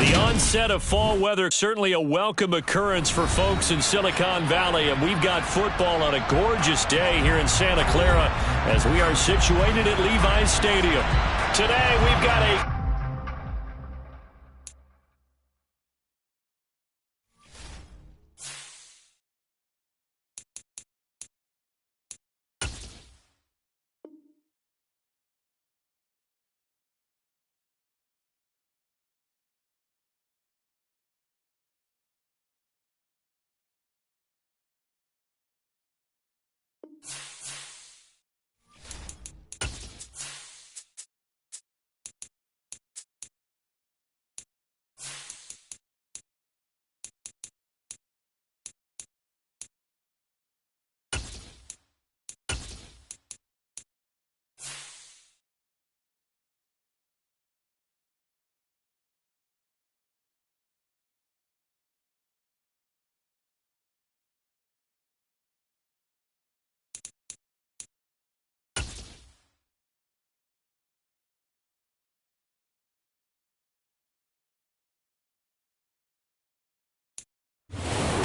The onset of fall weather, certainly a welcome occurrence for folks in Silicon Valley, and we've got football on a gorgeous day here in Santa Clara as we are situated at Levi's Stadium. Today we've got a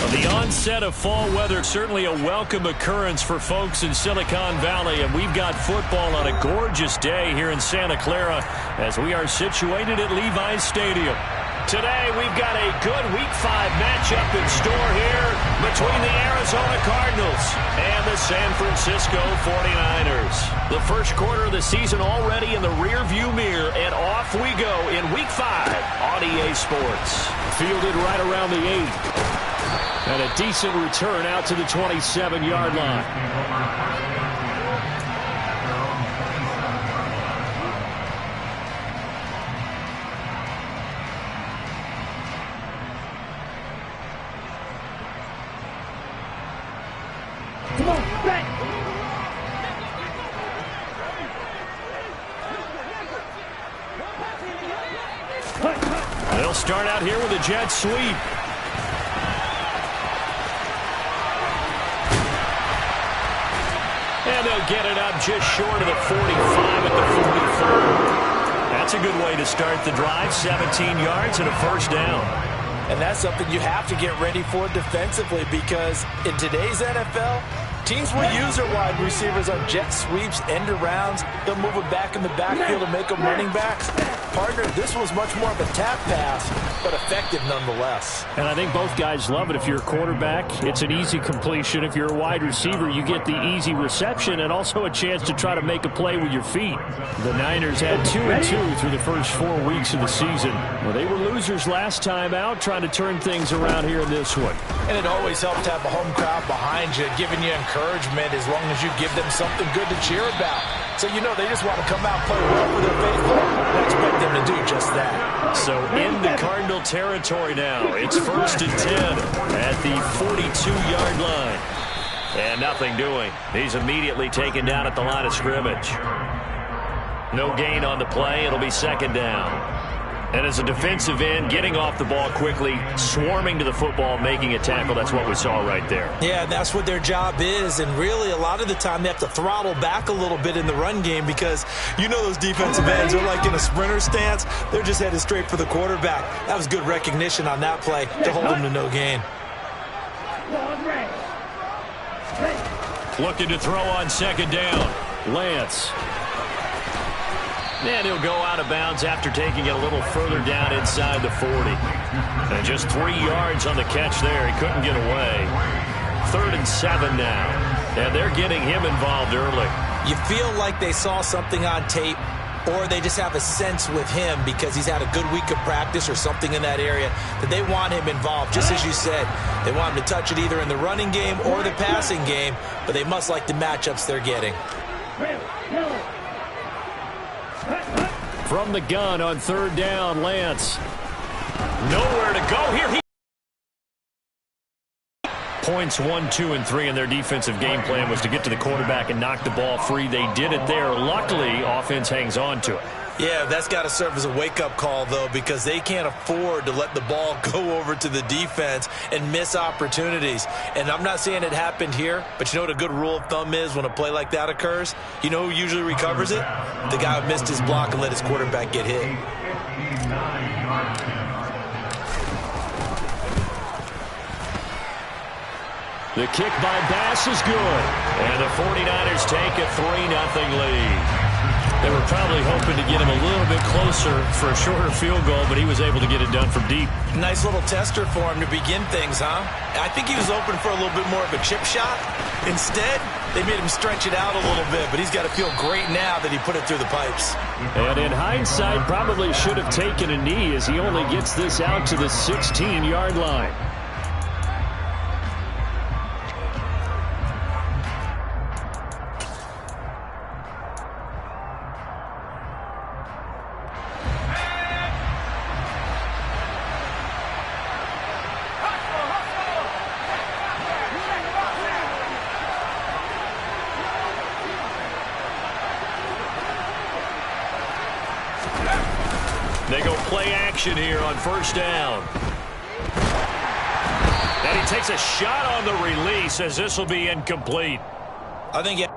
The onset of fall weather, certainly a welcome occurrence for folks in Silicon Valley, and we've got football on a gorgeous day here in Santa Clara as we are situated at Levi's Stadium. Today we've got a good Week 5 matchup in store here between the Arizona Cardinals and the San Francisco 49ers. The first quarter of the season already in the rearview mirror, and off we go in Week 5 on EA Sports. Fielded right around the 8. And a decent return out to the 27-yard line. Come on, back. They'll start out here with a jet sweep. And they'll get it up just short of the 45 at the 44. That's a good way to start the drive. 17 yards and a first down. And that's something you have to get ready for defensively, because in today's NFL, teams will use their wide receivers on jet sweeps, end arounds. They'll move them back in the backfield and make them running backs. Partner, this was much more of a tap pass, but effective nonetheless. And I think both guys love it. If you're a quarterback, it's an easy completion. If you're a wide receiver, you get the easy reception and also a chance to try to make a play with your feet. The Niners had 2-2 through the first 4 weeks of the season. Well, they were losers last time out, trying to turn things around here in this one. And it always helps to have a home crowd behind you, giving you encouragement as long as you give them something good to cheer about. So, you know, they just want to come out and play well with their faithful. I expect them to do just that. So in the Cardinal territory now, it's 1st and 10 at the 42-yard line. And nothing doing. He's immediately taken down at the line of scrimmage. No gain on the play. It'll be second down. And as a defensive end, getting off the ball quickly, swarming to the football, making a tackle, that's what we saw right there. Yeah, that's what their job is. And really, a lot of the time, they have to throttle back a little bit in the run game because, you know, those defensive ends are like in a sprinter stance. They're just headed straight for the quarterback. That was good recognition on that play to hold them to no gain. Looking to throw on second down. Lance. And he'll go out of bounds after taking it a little further down inside the 40. And just 3 yards on the catch there. He couldn't get away. 3rd and 7 now. And they're getting him involved early. You feel like they saw something on tape, or they just have a sense with him because he's had a good week of practice or something in that area that they want him involved. Just as you said, they want him to touch it either in the running game or the passing game, but they must like the matchups they're getting. From the gun on 3rd down, Lance. Nowhere to go here. Points 1, 2, and 3 in their defensive game plan was to get to the quarterback and knock the ball free. They did it there. Luckily, offense hangs on to it. Yeah, that's got to serve as a wake-up call, though, because they can't afford to let the ball go over to the defense and miss opportunities. And I'm not saying it happened here, but you know what a good rule of thumb is when a play like that occurs? You know who usually recovers it? The guy who missed his block and let his quarterback get hit. The kick by Bass is good. And the 49ers take a 3-0 lead. They were probably hoping to get him a little bit closer for a shorter field goal, but he was able to get it done from deep. Nice little tester for him to begin things, huh? I think he was open for a little bit more of a chip shot. Instead, they made him stretch it out a little bit, but he's got to feel great now that he put it through the pipes. And in hindsight, probably should have taken a knee as he only gets this out to the 16-yard line. They go play action here on first down. And he takes a shot on the release as this will be incomplete. I think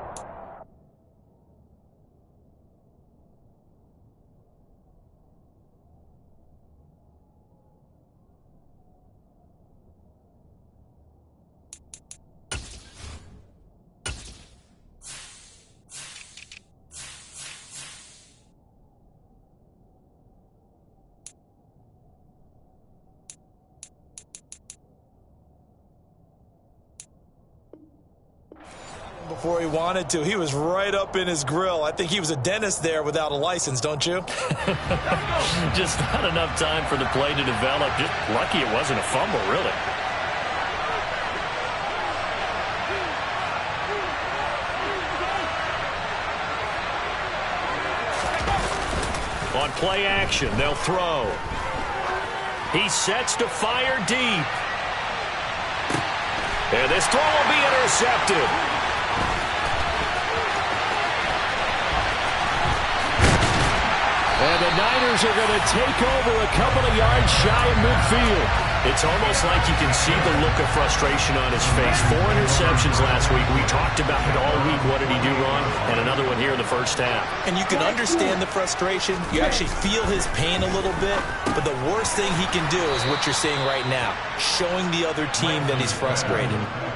before he wanted to. He was right up in his grill. I think he was a dentist there without a license, don't you? Just not enough time for the play to develop. Just lucky it wasn't a fumble, really. On play action, they'll throw. He sets to fire deep. And this throw will be intercepted. And the Niners are going to take over a couple of yards shy of midfield. It's almost like you can see the look of frustration on his face. 4 interceptions last week. We talked about it all week. What did he do wrong? And another one here in the first half. And you can understand the frustration. You actually feel his pain a little bit. But the worst thing he can do is what you're seeing right now, showing the other team that he's frustrated.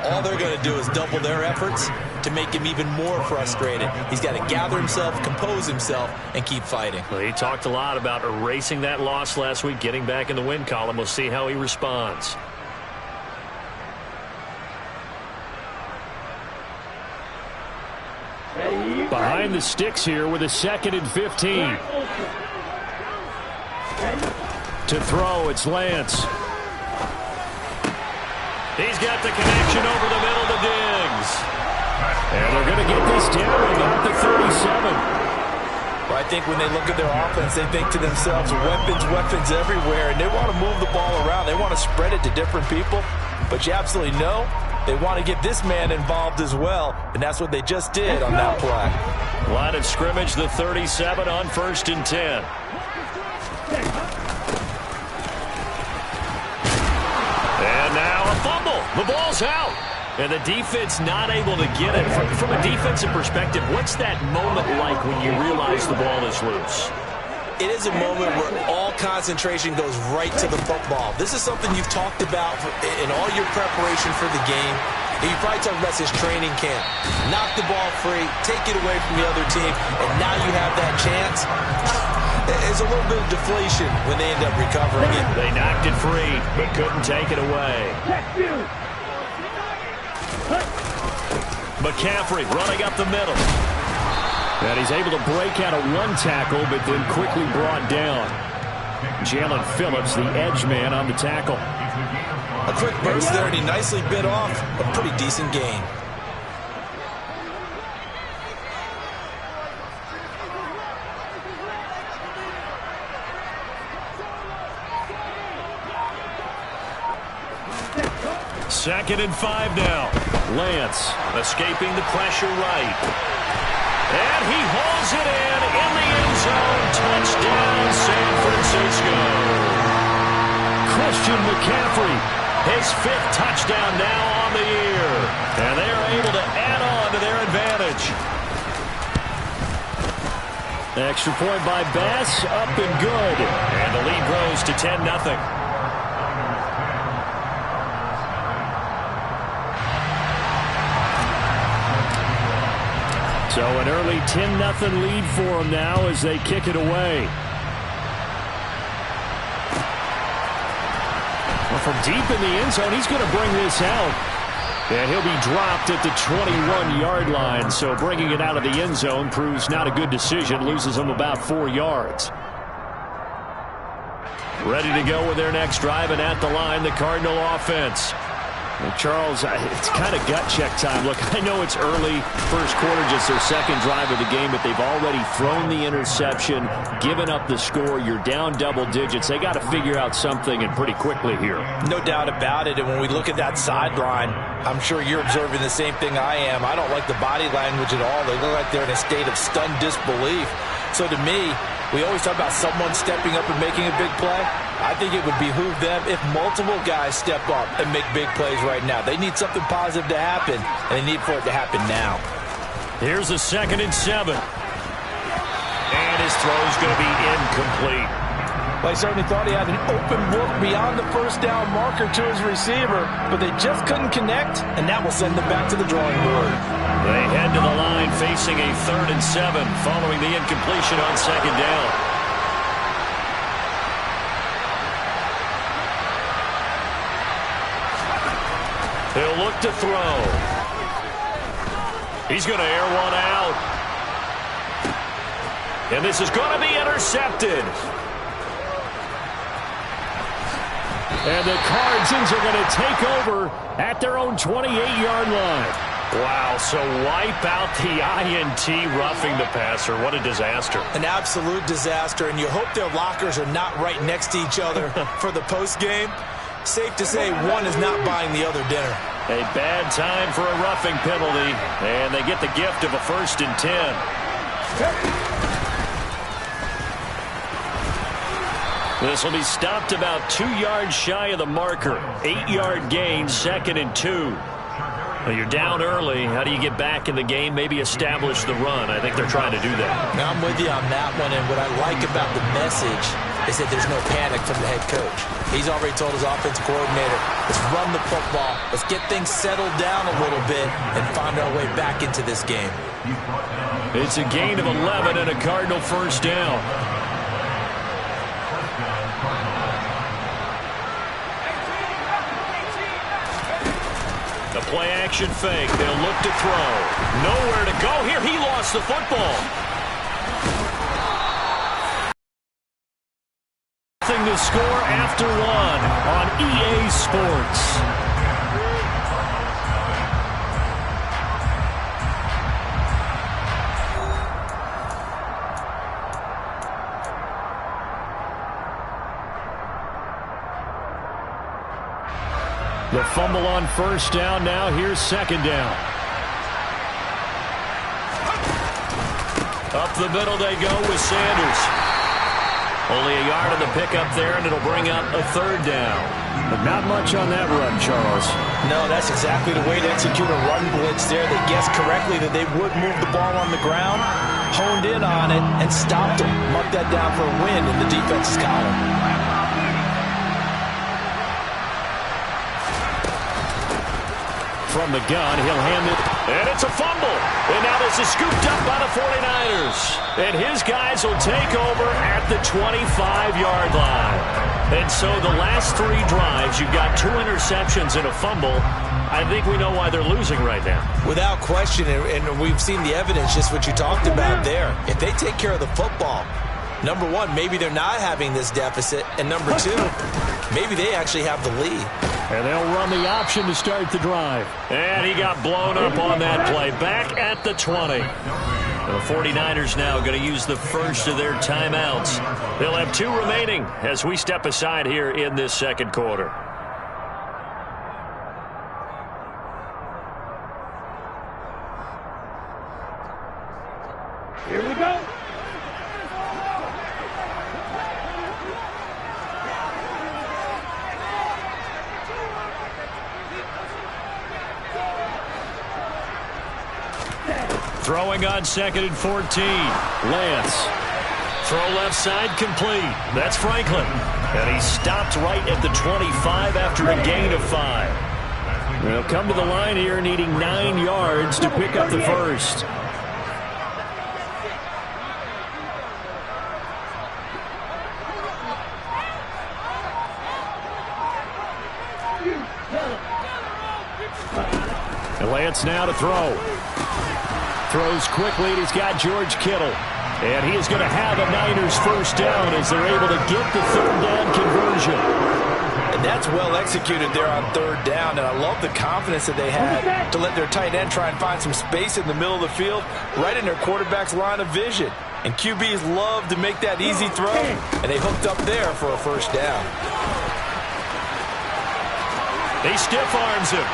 All they're going to do is double their efforts to make him even more frustrated. He's got to gather himself, compose himself, and keep fighting. Well, he talked a lot about erasing that loss last week, getting back in the win column. We'll see how he responds. Behind the sticks here with a 2nd and 15. To throw, it's Lance. He's got the connection over the middle to Diggs. And they're going to get this down at the 37. Well, I think when they look at their offense, they think to themselves, weapons everywhere, and they want to move the ball around. They want to spread it to different people. But you absolutely know they want to get this man involved as well, and that's what they just did on that play. Line of scrimmage, the 37 on 1st and 10. And now a fumble. The ball's out. And the defense not able to get it. From a defensive perspective, what's that moment like when you realize the ball is loose? It is a moment where all concentration goes right to the football. This is something you've talked about in all your preparation for the game. And you probably talked about this training camp. Knock the ball free, take it away from the other team, and now you have that chance. There's a little bit of deflation when they end up recovering it. They knocked it free, but couldn't take it away. McCaffrey running up the middle. And he's able to break out of one tackle, but then quickly brought down. Jalen Phillips, the edge man, on the tackle. A quick burst there, and he nicely bit off a pretty decent gain. Second and 5 now. Lance escaping the pressure right. And he hauls it in the end zone. Touchdown, San Francisco. Christian McCaffrey, his 5th touchdown now on the year. And they are able to add on to their advantage. Extra point by Bass, up and good. And the lead grows to 10-0. So an early 10-0 lead for them now as they kick it away. Well, from deep in the end zone, he's going to bring this out. And he'll be dropped at the 21-yard line. So bringing it out of the end zone proves not a good decision. Loses him about 4 yards. Ready to go with their next drive, and at the line, the Cardinal offense. And Charles, it's kind of gut check time. Look, I know it's early, first quarter, just their second drive of the game, but they've already thrown the interception, given up the score. You're down double digits. They got to figure out something, and pretty quickly here. No doubt about it. And when we look at that sideline, I'm sure you're observing the same thing I am. I don't like the body language at all. They look like they're in a state of stunned disbelief. So to me, we always talk about someone stepping up and making a big play. I think it would behoove them if multiple guys step up and make big plays right now. They need something positive to happen, and they need for it to happen now. Here's a 2nd and 7. And his throw's going to be incomplete. Well, he certainly thought he had an open look beyond the first down marker to his receiver, but they just couldn't connect, and that will send them back to the drawing board. They head to the line facing a 3rd and 7 following the incompletion on 2nd down. He'll look to throw. He's going to air one out. And this is going to be intercepted. And the Cardinals are going to take over at their own 28-yard line. Wow, so wipe out the INT roughing the passer. What a disaster. An absolute disaster, and you hope their lockers are not right next to each other for the postgame. Safe to say one is not buying the other dinner. A bad time for a roughing penalty, and they get the gift of a 1st and 10. This will be stopped about 2 yards shy of the marker. 8-yard gain, 2nd and 2. Well, you're down early. How do you get back in the game? Maybe establish the run. I think they're trying to do that. Now, I'm with you on that one, and what I like about the message is that there's no panic from the head coach. He's already told his offensive coordinator, let's run the football, let's get things settled down a little bit and find our way back into this game. It's a gain of 11 and a Cardinal 1st down. The play-action fake. They'll look to throw. Nowhere to go here. He lost the football. Nothing to score after 1 on EA Sports. The fumble on 1st down. Now here's 2nd down. Up the middle they go with Sanders. Only a yard on the pickup there, and it'll bring up a 3rd down. But not much on that run, Charles. No, that's exactly the way to execute a run blitz there. They guessed correctly that they would move the ball on the ground, honed in on it, and stopped them. Mark that down for a win in the defense's column. From the gun, he'll hand it, and it's a fumble. And now this is scooped up by the 49ers. And his guys will take over at the 25-yard line. And so the last 3 drives, you've got 2 interceptions and a fumble. I think we know why they're losing right now. Without question, and we've seen the evidence, just what you talked about there. If they take care of the football, number 1, maybe they're not having this deficit. And number 2, maybe they actually have the lead. And they'll run the option to start the drive. And he got blown up on that play. Back at the 20. The 49ers now going to use the first of their timeouts. They'll have 2 remaining as we step aside here in this 2nd quarter. Here we go. Throwing on 2nd and 14. Lance. Throw left side complete. That's Franklin. And he stopped right at the 25 after a gain of 5. They'll come to the line here needing 9 yards to pick up the first. Lance now to throw. Throws quickly, and he's got George Kittle. And he is going to have a Niners first down as they're able to get the third down conversion. And that's well executed there on third down. And I love the confidence that they had to let their tight end try and find some space in the middle of the field, right in their quarterback's line of vision. And QBs love to make that easy throw, and they hooked up there for a first down. He stiff arms him.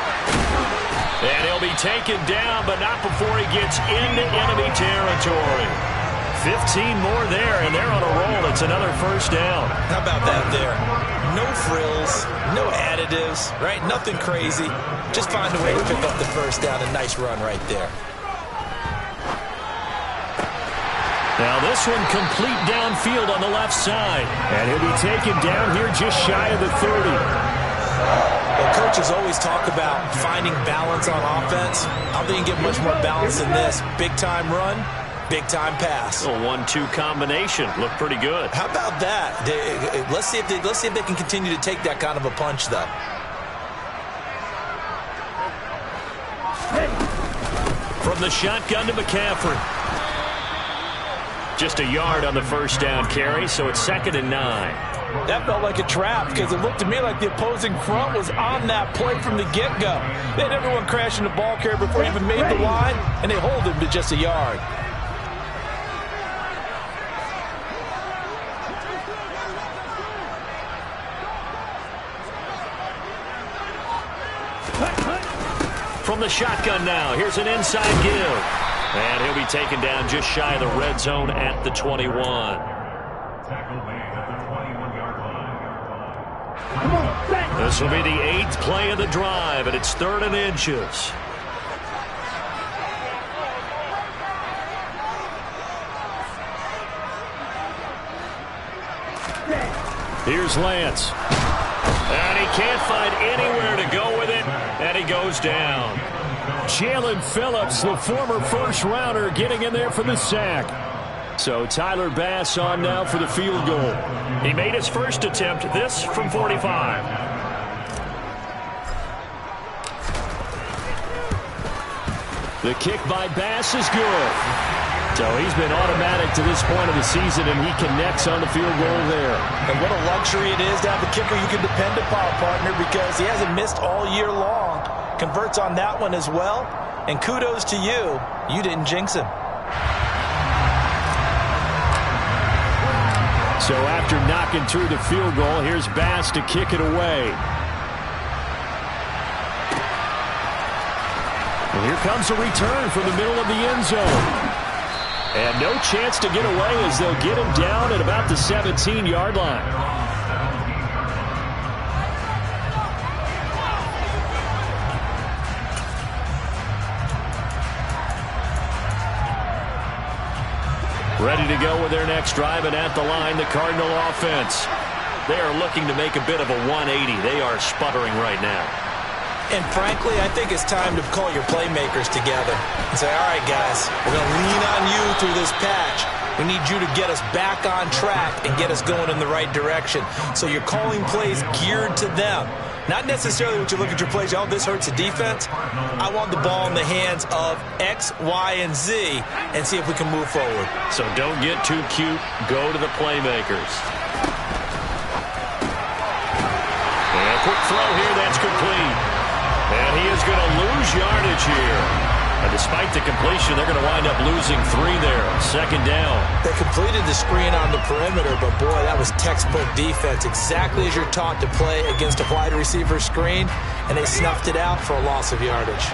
And he'll be taken down, but not before he gets into enemy territory. 15 more there, and they're on a roll. It's another first down. How about that there? No frills, no additives, right? Nothing crazy. Just find a way to pick up the first down. A nice run right there. Now this one complete downfield on the left side. And he'll be taken down here just shy of the 30. Well, coaches always talk about finding balance on offense. I don't think you can get much more balance than this. Big-time run, big-time pass. A 1-2 combination. Looked pretty good. How about that? Let's see if they can continue to take that kind of a punch, though. From the shotgun to McCaffrey. Just a yard on the first down carry, so it's 2nd and 9. That felt like a trap because it looked to me like the opposing front was on that play from the get-go. They had everyone crashing the ball carrier before he even made the line, and they hold him to just a yard. From the shotgun now, here's an inside give. And he'll be taken down just shy of the red zone at the 21. This will be the 8th play of the drive, and it's 3rd and inches. Here's Lance. And he can't find anywhere to go with it, and he goes down. Jalen Phillips, the former first-rounder, getting in there for the sack. So Tyler Bass on now for the field goal. He made his first attempt, this from 45. The kick by Bass is good. So he's been automatic to this point of the season, and he connects on the field goal there. And what a luxury it is to have a kicker you can depend upon, partner, because he hasn't missed all year long. Converts on that one as well. And kudos to you. You didn't jinx him. So after knocking through the field goal, here's Bass to kick it away. And here comes a return from the middle of the end zone. And no chance to get away as they'll get him down at about the 17-yard line. Ready to go with their next drive, and at the line, the Cardinal offense. They are looking to make a bit of a 180. They are sputtering right now. And frankly, I think it's time to call your playmakers together and say, all right, guys, we're going to lean on you through this patch. We need you to get us back on track and get us going in the right direction. So you're calling plays geared to them. Not necessarily when you look at your plays, oh, this hurts the defense. I want the ball in the hands of X, Y, and Z and see if we can move forward. So don't get too cute. Go to the playmakers. And a quick throw here. That's complete. And he is going to lose yardage here. And despite the completion, they're going to wind up losing 3 there. 2nd down. They completed the screen on the perimeter, but boy, that was textbook defense. Exactly as you're taught to play against a wide receiver screen, and they snuffed it out for a loss of yardage.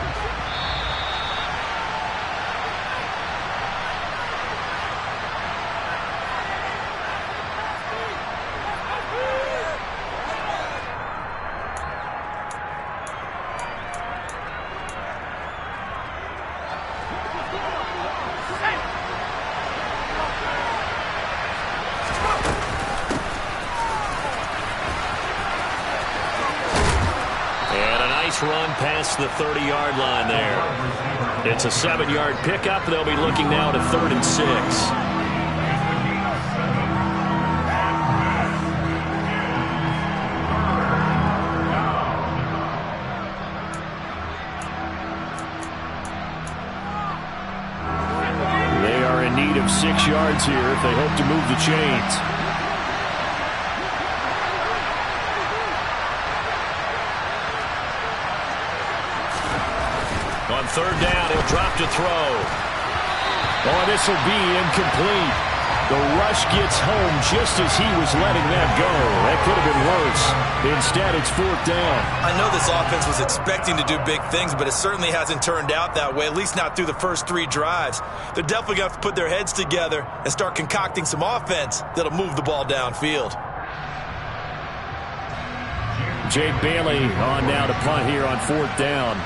Run past the 30-yard line there. It's a 7-yard pickup. They'll be looking now to 3rd and 6. yards here if they hope to move the chains. On third down, he'll drop to throw. Oh, this will be incomplete. The rush gets home just as he was letting that go. That could have been worse. Instead, it's fourth down. I know this offense was expecting to do big things, but it certainly hasn't turned out that way, at least not through the first 3 drives. They're definitely going to have to put their heads together and start concocting some offense that'll move the ball downfield. Jake Bailey on now to punt here on fourth down.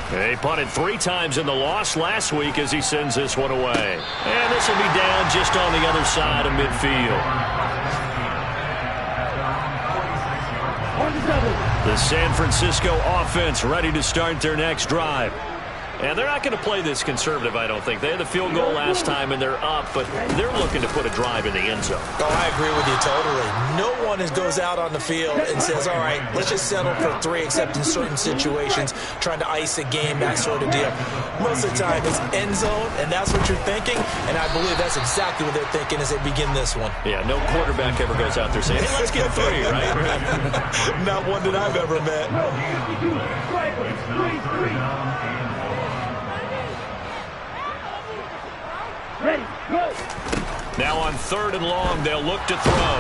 He punted 3 times in the loss last week as he sends this one away. And this will be down just on the other side of midfield. The San Francisco offense ready to start their next drive. And they're not going to play this conservative, I don't think. They had the field goal last time, and they're up, but they're looking to put a drive in the end zone. Oh, I agree with you totally. No one goes out on the field and says, all right, let's just settle for 3, except in certain situations, trying to ice a game, that sort of deal. Most of the time, it's end zone, and that's what you're thinking, and I believe that's exactly what they're thinking as they begin this one. Yeah, no quarterback ever goes out there saying, hey, let's get 3, right? Not one that I've ever met. Ready, go. Now on third and long, they'll look to throw.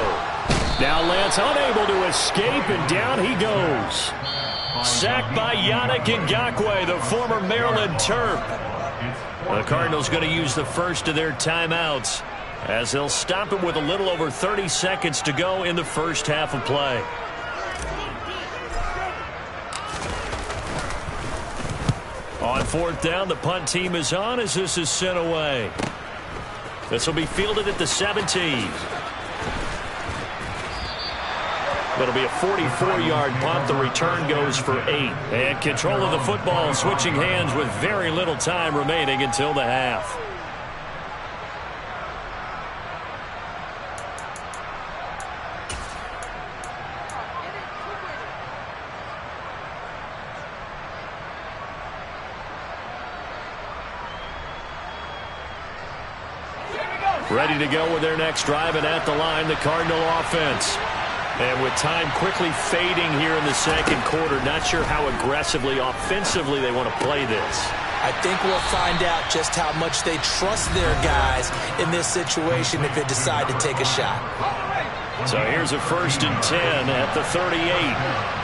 Now Lance unable to escape, and down he goes. Sacked by Yannick Ngakoue, the former Maryland Terp. The Cardinals going to use the first of their timeouts as they'll stop it with a little over 30 seconds to go in the first half of play. On fourth down, the punt team is on as this is sent away. This will be fielded at the 17. It'll be a 44-yard punt. The return goes for 8. And control of the football switching hands with very little time remaining until the half. Ready to go with their next drive, and at the line, the Cardinal offense. And with time quickly fading here in the second quarter, not sure how aggressively, offensively they want to play this. I think we'll find out just how much they trust their guys in this situation if they decide to take a shot. So here's a 1st and 10 at the 38.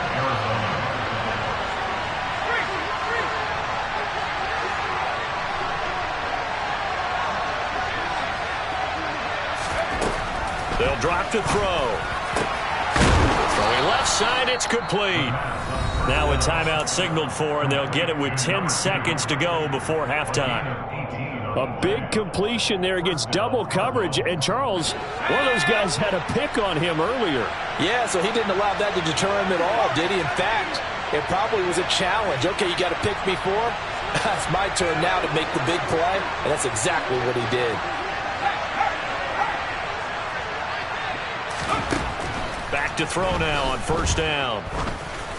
They'll drop to throw. Throwing left side, it's complete. Now a timeout signaled for, and they'll get it with 10 seconds to go before halftime. A big completion there against double coverage, and Charles, one of those guys had a pick on him earlier. Yeah, so he didn't allow that to deter him at all, did he? In fact, it probably was a challenge. Okay, you got to pick me for? It's my turn now to make the big play, and that's exactly what he did. Back to throw now on first down.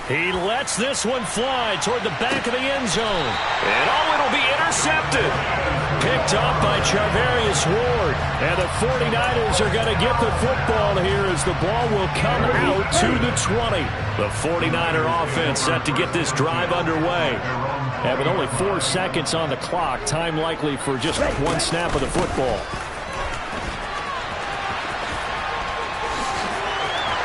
He lets this one fly toward the back of the end zone. And it'll be intercepted. Picked up by Charvarius Ward. And the 49ers are going to get the football here as the ball will come out to the 20. The 49er offense set to get this drive underway. And with only 4 seconds on the clock, time likely for just one snap of the football.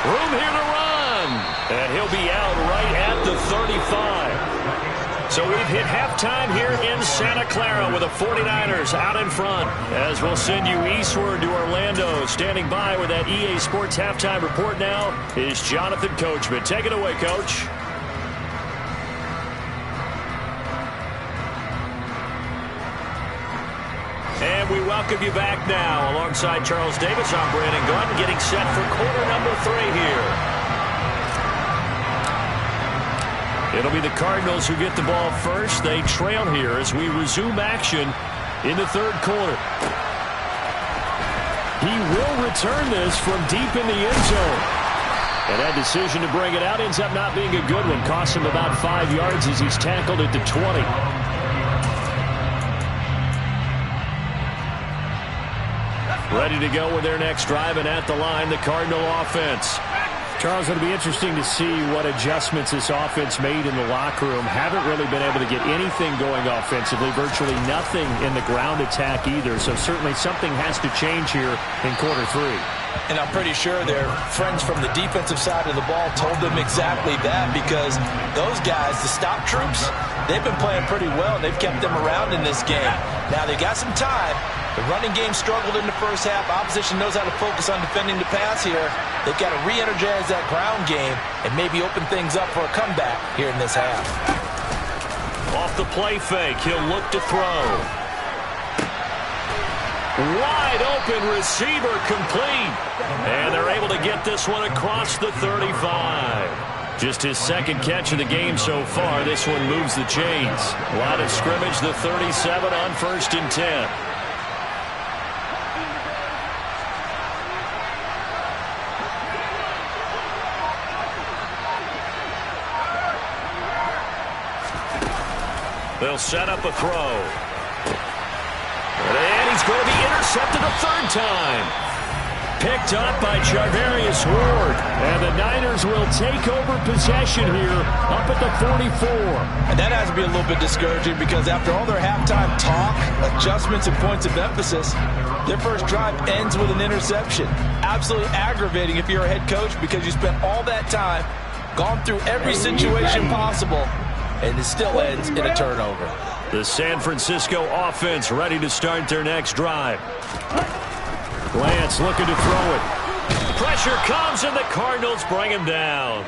Room here to run. And he'll be out right at the 35. So we've hit halftime here in Santa Clara with the 49ers out in front. As we'll send you eastward to Orlando. Standing by with that EA Sports halftime report now is Jonathan Coachman. Take it away, Coach. And we welcome you back now. Alongside Charles Davis, I'm Brandon Gunn, getting set for quarter number 3 here. It'll be the Cardinals who get the ball first. They trail here as we resume action in the third quarter. He will return this from deep in the end zone. And that decision to bring it out ends up not being a good one. Costs him about 5 yards as he's tackled at the 20. Ready to go with their next drive, and at the line, the Cardinal offense. Charles, it'll be interesting to see what adjustments this offense made in the locker room. Haven't really been able to get anything going offensively, virtually nothing in the ground attack either. So certainly something has to change here in quarter 3. And I'm pretty sure their friends from the defensive side of the ball told them exactly that, because those guys, the stop troops, they've been playing pretty well, and they've kept them around in this game. Now, they got some time. The running game struggled in the first half. Opposition knows how to focus on defending the pass here. They've got to re-energize that ground game and maybe open things up for a comeback here in this half. Off the play fake, he'll look to throw. Wide open receiver, complete. And they're able to get this one across the 35. Just his second catch of the game so far. This one moves the chains. Line of scrimmage, the 37 on 1st and 10. They'll set up a throw. And he's going to be intercepted a 3rd time. Picked up by Charvarius Ward. And the Niners will take over possession here up at the 44. And that has to be a little bit discouraging, because after all their halftime talk, adjustments, and points of emphasis, their first drive ends with an interception. Absolutely aggravating if you're a head coach, because you spent all that time, gone through every situation possible, and it still ends in a turnover. The San Francisco offense ready to start their next drive. Lance looking to throw it. Pressure comes, and the Cardinals bring him down.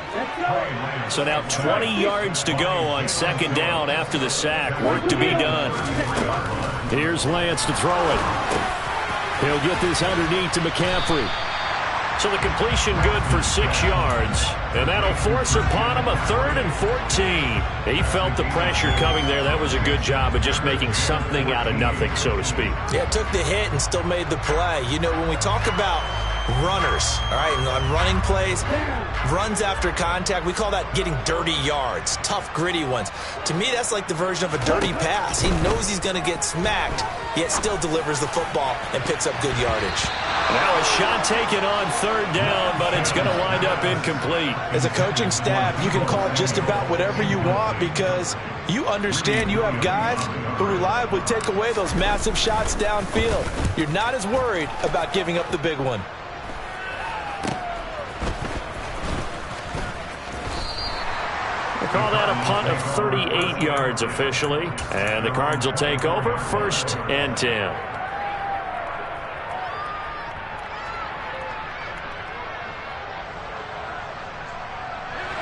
So now 20 yards to go on 2nd down after the sack. Work to be done. Here's Lance to throw it. He'll get this underneath to McCaffrey. So the completion good for 6 yards. And that'll force upon him a 3rd and 14. He felt the pressure coming there. That was a good job of just making something out of nothing, so to speak. Yeah, took the hit and still made the play. You know, when we talk about runners, all right, and on running plays, runs after contact, we call that getting dirty yards, tough, gritty ones. To me, that's like the version of a dirty pass. He knows he's going to get smacked, yet still delivers the football and picks up good yardage. Now a shot taken on 3rd down, but it's going to wind up incomplete. As a coaching staff, you can call just about whatever you want, because you understand you have guys who reliably take away those massive shots downfield. You're not as worried about giving up the big one. We'll call that a punt of 38 yards officially. And the Cards will take over 1st and 10.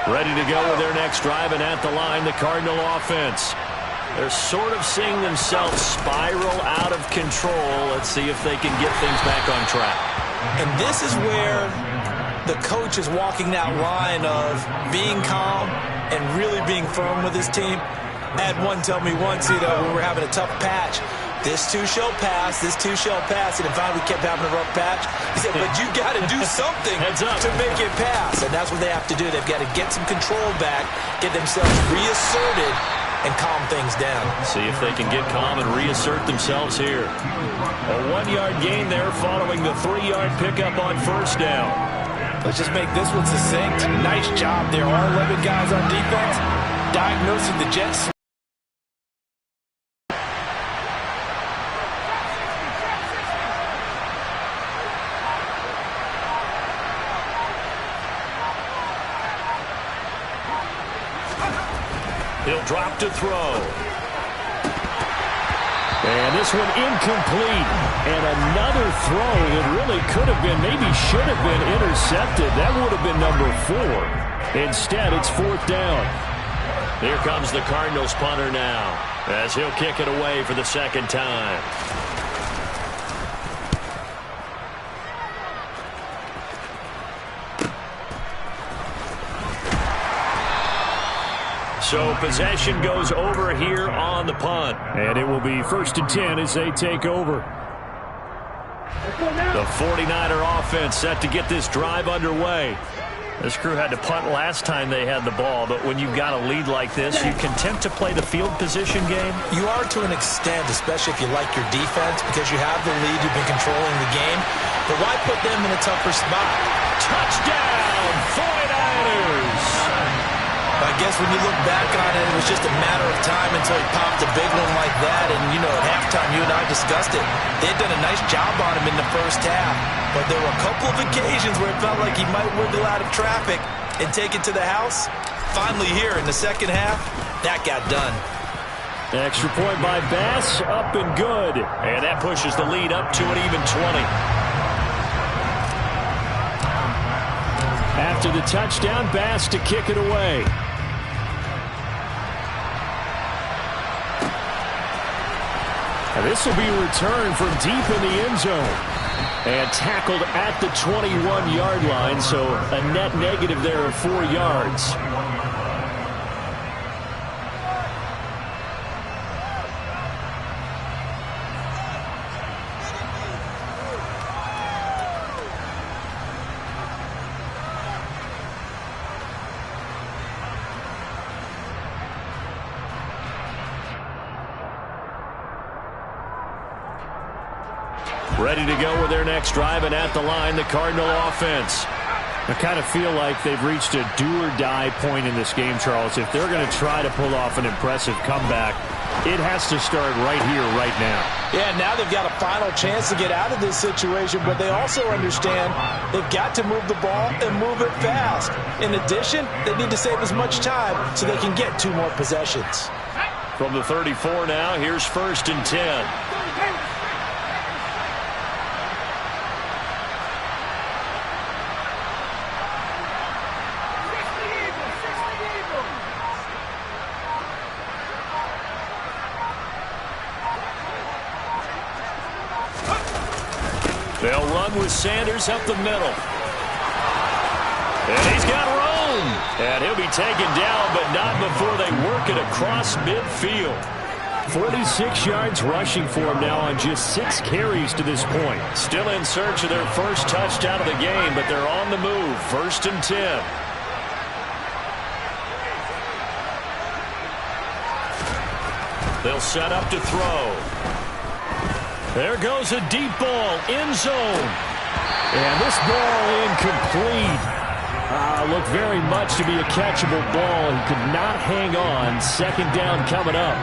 Ready to go with their next drive, and at the line, the Cardinal offense. They're sort of seeing themselves spiral out of control. Let's see if they can get things back on track. And this is where the coach is walking that line of being calm and really being firm with his team. I had one tell me once, when we were having a tough patch, this too shall pass, this too shall pass, and finally we kept having a rough patch. He said, but you got to do something to make it pass, and that's what they have to do. They've got to get some control back, get themselves reasserted, and calm things down. See if they can get calm and reassert themselves here. A 1-yard gain there following the 3-yard pickup on 1st down. Let's just make this one succinct. Nice job there. All 11 guys on defense diagnosing the Jets. He'll drop to throw. And this one incomplete. And another throw that really could have been, maybe should have been intercepted. That would have been number 4. Instead, it's 4th down. Here comes the Cardinals punter now, as he'll kick it away for the 2nd time. So possession goes over here on the punt. And it will be 1st and 10 as they take over. The 49er offense set to get this drive underway. This crew had to punt last time they had the ball, but when you've got a lead like this, you can tempt to play the field position game? You are to an extent, especially if you like your defense, because you have the lead, you've been controlling the game. But why put them in a tougher spot? Touchdown, 49ers! I guess when you look back on it, it was just a matter of time until he popped a big one like that. And, you know, at halftime, you and I discussed it. They had done a nice job on him in the first half. But there were a couple of occasions where it felt like he might wiggle out of traffic and take it to the house. Finally here in the second half, that got done. Extra point by Bass, up and good. And that pushes the lead up to an even 20. After the touchdown, Bass to kick it away. And this will be a return from deep in the end zone. And tackled at the 21-yard line, so a net negative there of 4 yards. Ready to go with their next drive, and at the line, the Cardinal offense. I kind of feel like they've reached a do-or-die point in this game, Charles. If they're going to try to pull off an impressive comeback, it has to start right here, right now. Yeah, now they've got a final chance to get out of this situation, but they also understand they've got to move the ball and move it fast. In addition, they need to save as much time so they can get 2 more possessions. From the 34 now, here's 1st and 10. They'll run with Sanders up the middle. And he's got room. And he'll be taken down, but not before they work it across midfield. 46 yards rushing for him now on just 6 carries to this point. Still in search of their first touchdown of the game, but they're on the move. 1st and 10. They'll set up to throw. There goes a deep ball, end zone. And this ball incomplete. Looked very much to be a catchable ball. He could not hang on. 2nd down coming up.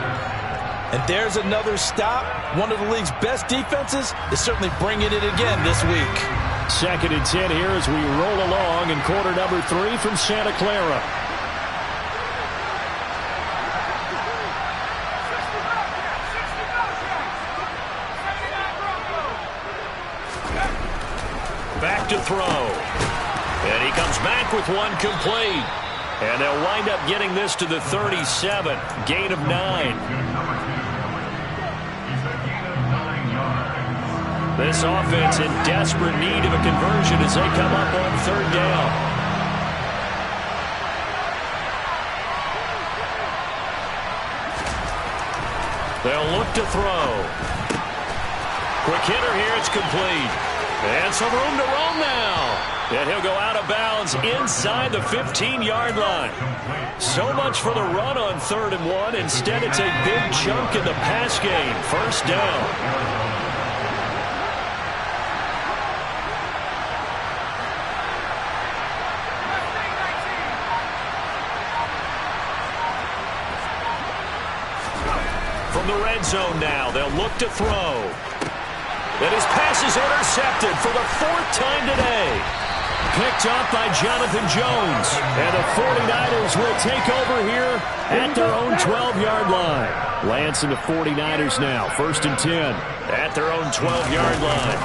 And there's another stop. One of the league's best defenses is certainly bringing it again this week. 2nd and 10 here as we roll along in quarter number 3 from Santa Clara. Back to throw. And he comes back with one complete. And they'll wind up getting this to the 37. Gain of 9. This offense in desperate need of a conversion as they come up on 3rd down. They'll look to throw. Quick hitter here, it's complete. And some room to roam now. And he'll go out of bounds inside the 15-yard line. So much for the run on 3rd and 1. Instead, it's a big chunk in the pass game. 1st down. From the red zone now, they'll look to throw. And his pass is intercepted for the 4th time today. Picked up by Jonathan Jones. And the 49ers will take over here at their own 12-yard line. Lance and the 49ers now, 1st and 10 at their own 12-yard line.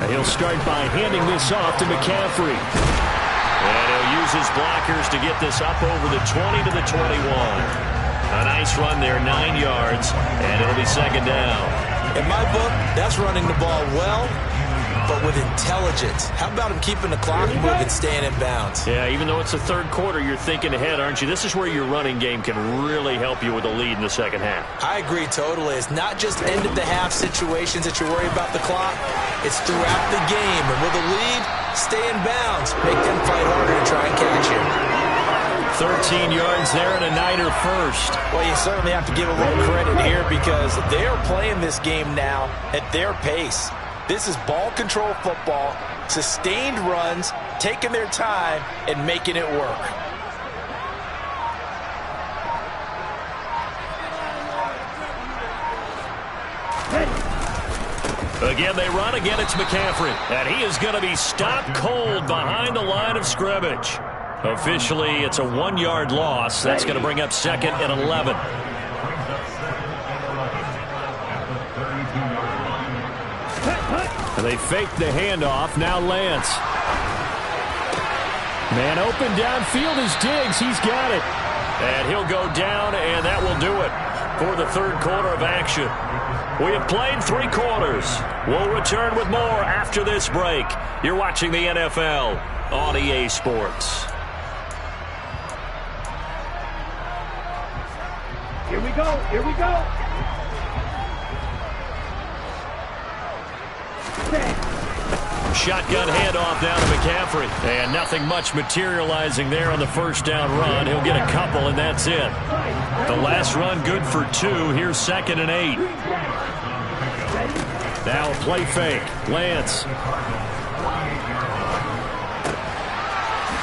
And he'll start by handing this off to McCaffrey. And he'll use his blockers to get this up over the 20 to the 21. A nice run there, 9 yards, and it'll be 2nd down. In my book, that's running the ball well, but with intelligence. How about him keeping the clock moving, staying in bounds? Yeah, even though it's the 3rd quarter, you're thinking ahead, aren't you? This is where your running game can really help you with a lead in the 2nd half. I agree totally. It's not just end-of-the-half situations that you worry about the clock. It's throughout the game. And with a lead, stay in bounds. Make them fight harder to try and catch you. 13 yards there and a Niner first. Well, you certainly have to give a little credit here because they are playing this game now at their pace. This is ball control football, sustained runs, taking their time, and making it work. Again, they run. Again, it's McCaffrey. And he is going to be stopped cold behind the line of scrimmage. Officially, it's a 1-yard loss. That's going to bring up 2nd and 11. And they fake the handoff. Now Lance. Man open downfield is Diggs. He's got it. And he'll go down, and that will do it for the third quarter of action. We have played 3 quarters. We'll return with more after this break. You're watching the NFL on EA Sports. Here we go. Here we go. Shotgun handoff down to McCaffrey. And nothing much materializing there on the first down run. He'll get a couple, and that's it. The last run good for 2. Here's 2nd and 8. Now a play fake. Lance.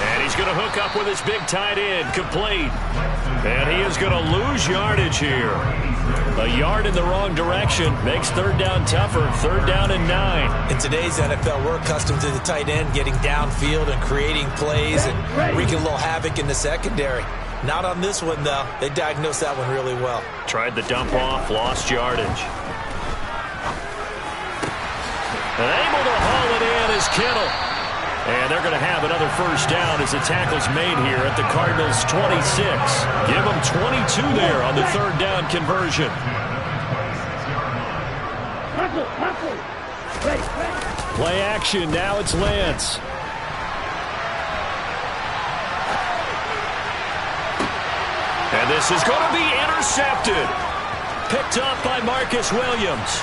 And he's going to hook up with his big tight end. Complete. And he is going to lose yardage here. A yard in the wrong direction makes third down tougher. 3rd down and 9. In today's NFL, we're accustomed to the tight end getting downfield and creating plays and wreaking a little havoc in the secondary. Not on this one, though. They diagnosed that one really well. Tried the dump off, lost yardage. And able to haul it in is Kittle. And they're going to have another first down as the tackle's made here at the Cardinals' 26. Give them 22 there on the 3rd down conversion. Play action. Now it's Lance. And this is going to be intercepted. Picked up by Marcus Williams.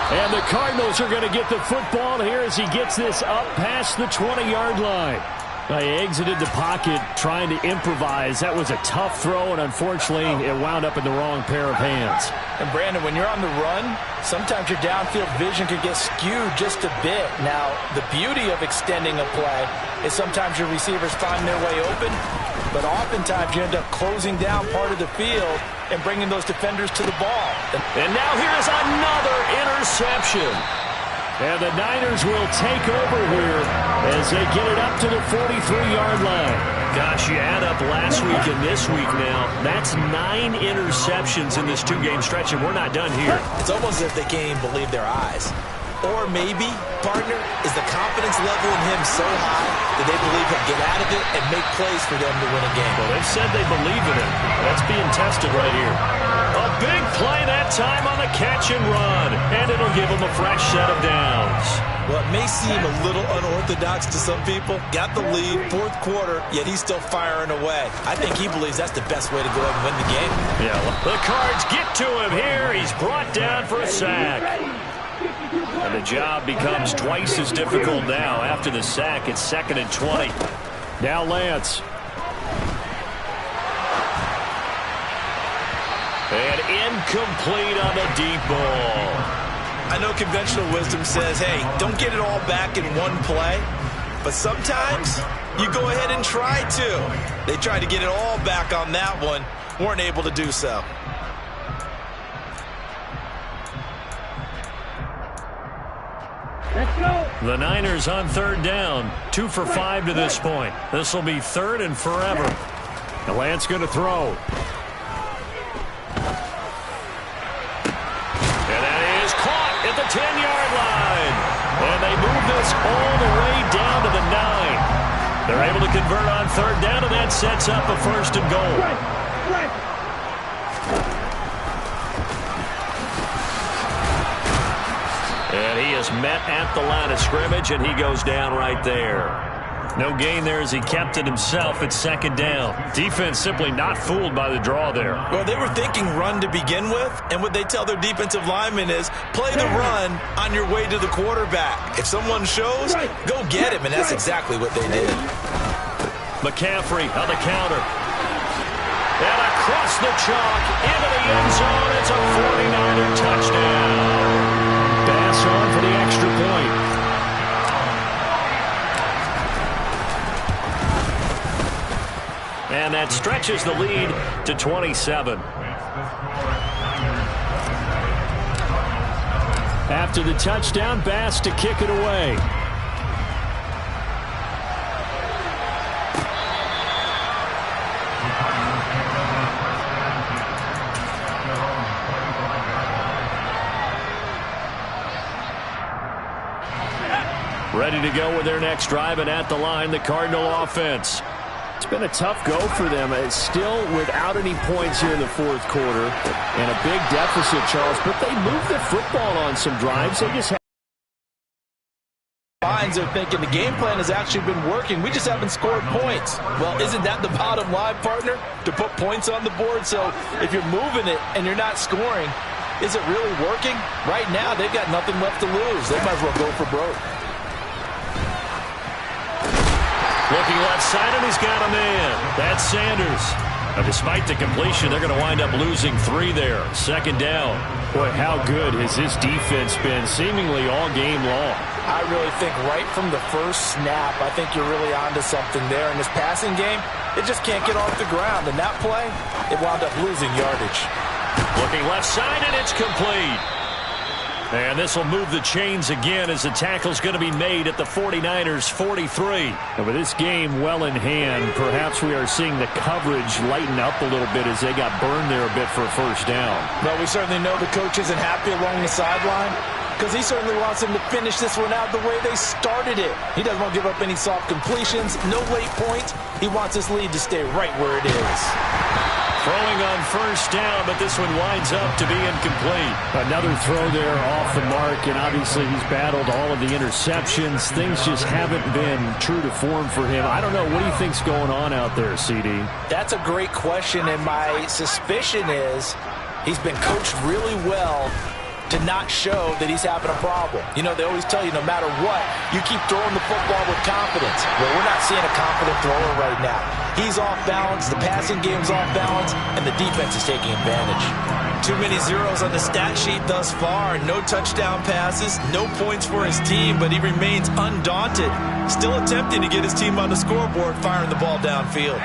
And the Cardinals are going to get the football here as he gets this up past the 20-yard line. He exited the pocket trying to improvise. That was a tough throw, and unfortunately, it wound up in the wrong pair of hands. And, Brandon, when you're on the run, sometimes your downfield vision could get skewed just a bit. Now, the beauty of extending a play is sometimes your receivers find their way open, but oftentimes you end up closing down part of the field and bringing those defenders to the ball. And now here's another interception. And the Niners will take over here as they get it up to the 43-yard line. Gosh, you add up last week and this week now. That's 9 interceptions in this 2-game stretch, and we're not done here. It's almost as if they can't even believe their eyes. Or maybe, partner, is the confidence level in him so high that they believe he'll get out of it and make plays for them to win a game. Well, they've said they believe in him. That's being tested right here. A big play that time on the catch and run, and it'll give them a fresh set of downs. Well, it may seem a little unorthodox to some people. Got the lead, 4th quarter, yet he's still firing away. I think he believes that's the best way to go ahead and win the game. Yeah, the Cards get to him here. He's brought down for a sack. And the job becomes twice as difficult now. After the sack, it's 2nd and 20. Now Lance. And incomplete on the deep ball. I know conventional wisdom says, hey, don't get it all back in one play. But sometimes you go ahead and try to. They tried to get it all back on that one. Weren't able to do so. Let's go. The Niners on 3rd down. 2 for 5 to this point. This will be 3rd and forever. And Lance going to throw. And that is caught at the 10-yard line. And they move this all the way down to the 9. They're able to convert on 3rd down, and that sets up a 1st and goal. And he is met at the line of scrimmage, and he goes down right there. No gain there as he kept it himself at second down. Defense simply not fooled by the draw there. Well, they were thinking run to begin with, and what they tell their defensive linemen is play the run on your way to the quarterback. If someone shows, go get him, and that's exactly what they did. McCaffrey on the counter. And across the chalk into the end zone. It's a 49er touchdown. Bass on for the extra point. And that stretches the lead to 27. After the touchdown, Bass to kick it away. Ready to go with their next drive, and at the line, the Cardinal offense. It's been a tough go for them. It's still without any points here in the fourth quarter and a big deficit, Charles, but they moved the football on some drives. They just Minds are thinking the game plan has actually been working. We just haven't scored points. Well, isn't that the bottom line, partner? To put points on the board. So if you're moving it and you're not scoring, is it really working? Right now, they've got nothing left to lose. They might as well go for broke. Looking left side, and he's got a man. That's Sanders. Now, despite the completion, they're going to wind up losing 3 there. Second down. Boy, how good has this defense been seemingly all game long? I really think right from the first snap, I think you're really onto something there. In this passing game, it just can't get off the ground. And that play, it wound up losing yardage. Looking left side, and it's complete. And this will move the chains again as the tackle's going to be made at the 49ers' 43. And with this game well in hand, perhaps we are seeing the coverage lighten up a little bit as they got burned there a bit for a first down. Well, we certainly know the coach isn't happy along the sideline because he certainly wants them to finish this one out the way they started it. He doesn't want to give up any soft completions, no late points. He wants this lead to stay right where it is. Throwing on first down, but this one winds up to be incomplete. Another throw there off the mark, and obviously he's battled all of the interceptions. Things just haven't been true to form for him. I don't know. What do you think's going on out there, CD? That's a great question, and my suspicion is he's been coached really well to not show that he's having a problem. You know, they always tell you no matter what, you keep throwing the football with confidence. Well, we're not seeing a confident thrower right now. He's off balance, the passing game's off balance, and the defense is taking advantage. Too many zeros on the stat sheet thus far. No touchdown passes, no points for his team, but he remains undaunted. Still attempting to get his team on the scoreboard, firing the ball downfield.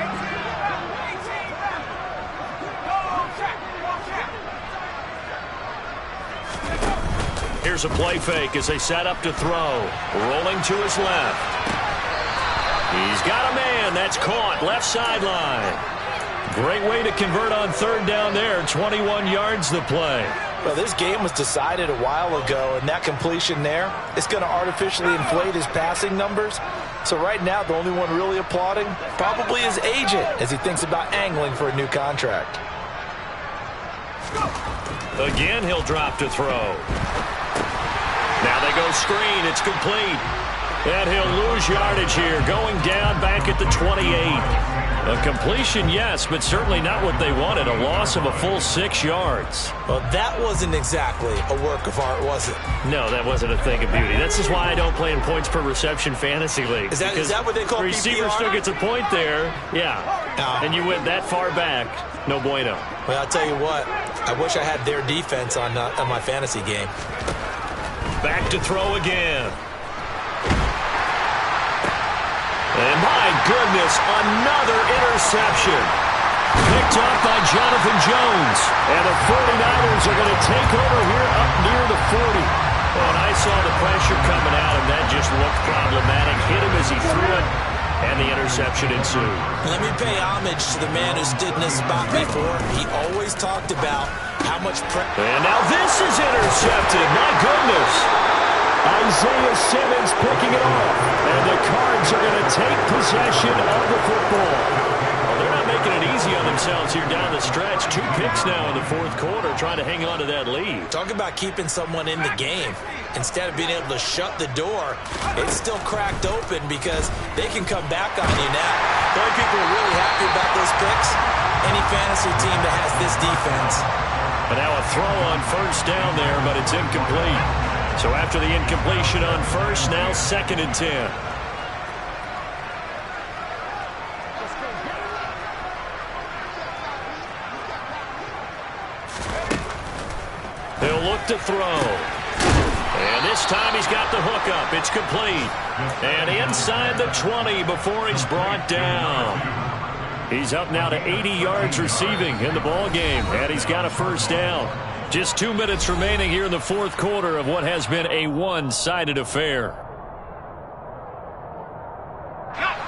Here's a play fake as they set up to throw. Rolling to his left. He's got a man. That's caught. Left sideline. Great way to convert on third down there. 21 yards the play. Well, this game was decided a while ago, and that completion there is going to artificially inflate his passing numbers. So right now, the only one really applauding probably his agent as he thinks about angling for a new contract. Again, he'll drop to throw. Now they go screen. It's complete. And he'll lose yardage here. Going down back at the 28. A completion, yes, but certainly not what they wanted. A loss of a full 6 yards. Well, that wasn't exactly a work of art, was it? No, that wasn't a thing of beauty. This is why I don't play in points per reception fantasy league. Is that what they call PPR? The receiver still gets a point there. Yeah. Oh. And you went that far back. No bueno. Well, I'll tell you what. I wish I had their defense on my fantasy game. Back to throw again. And my goodness, another interception. Picked up by Jonathan Jones. And the 49ers are going to take over here up near the 40. Oh, and I saw the pressure coming out, and that just looked problematic. Hit him as he threw it, and the interception ensued. Let me pay homage to the man who stood in this spot before. He always talked about how much pressure. And now this is intercepted. My goodness. Isaiah Simmons picking it off. And the Cards are going to take possession of the football. Well, they're not making making it easy on themselves here down the stretch. 2 picks now in the fourth quarter, trying to hang on to that lead. Talk about keeping someone in the game. Instead of being able to shut the door, it's still cracked open because they can come back on you now. The only people who are really happy about those picks, any fantasy team that has this defense. And now a throw on first down there, but it's incomplete. So after the incompletion on first, now 2nd and 10. He'll look to throw. And this time he's got the hook up. It's complete. And inside the 20 before he's brought down. He's up now to 80 yards receiving in the ball game, and he's got a first down. Just 2 minutes remaining here in the fourth quarter of what has been a one-sided affair.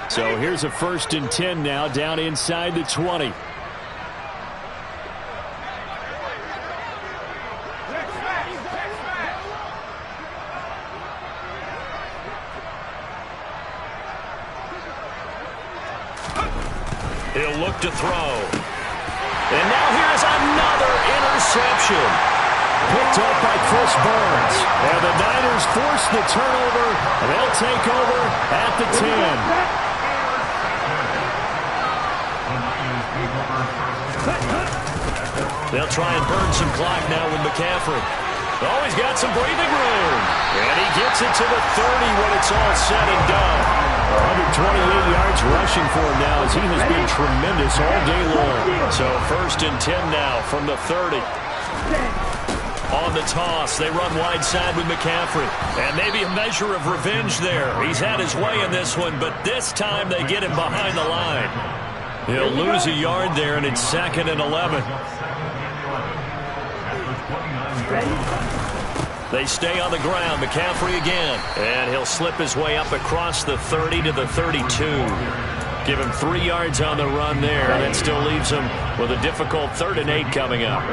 So here's a 1st and 10 now, down inside the 20. He'll look to throw. And now here's another interception. Picked up by Chris Burns. And the Niners force the turnover. And they'll take over at the 10. They'll try and burn some clock now with McCaffrey. Oh, he's got some breathing room. And he gets it to the 30 when it's all said and done. 128 yards rushing for him now as he has been tremendous all day long. So 1st and 10 now from the 30. On the toss, they run wide side with McCaffrey. And maybe a measure of revenge there. He's had his way in this one, but this time they get him behind the line. He'll lose a yard there, and it's 2nd and 11. They stay on the ground. McCaffrey again. And he'll slip his way up across the 30 to the 32. Give him 3 yards on the run there. And that still leaves him with a difficult 3rd and 8 coming up.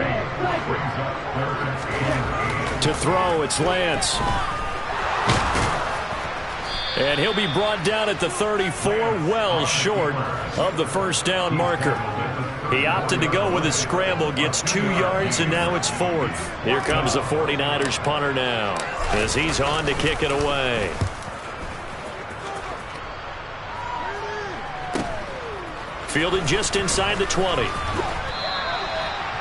To throw, it's Lance. And he'll be brought down at the 34, well short of the first down marker. He opted to go with a scramble, gets 2 yards, and now it's 4th. Here comes the 49ers punter now as he's on to kick it away. Fielded just inside the 20.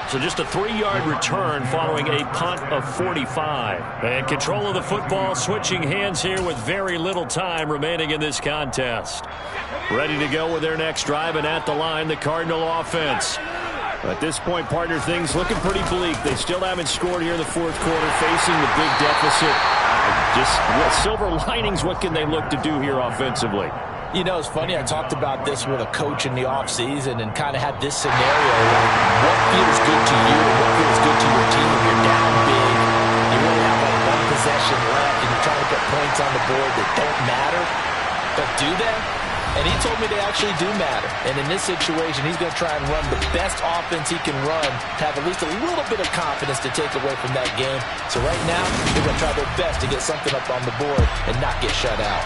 So just a 3-yard return following a punt of 45. And control of the football, switching hands here with very little time remaining in this contest. Ready to go with their next drive, and at the line, the Cardinal offense. At this point, partner, things looking pretty bleak. They still haven't scored here in the fourth quarter, facing the big deficit. Just silver linings, what can they look to do here offensively? You know, it's funny, I talked about this with a coach in the offseason and kind of had this scenario where what feels good to you and what feels good to your team. You're down big, you really have like 1 possession left, and you're trying to put points on the board that don't matter. But do they? And he told me they actually do matter. And in this situation, he's going to try and run the best offense he can run to have at least a little bit of confidence to take away from that game. So right now, they're going to try their best to get something up on the board and not get shut out.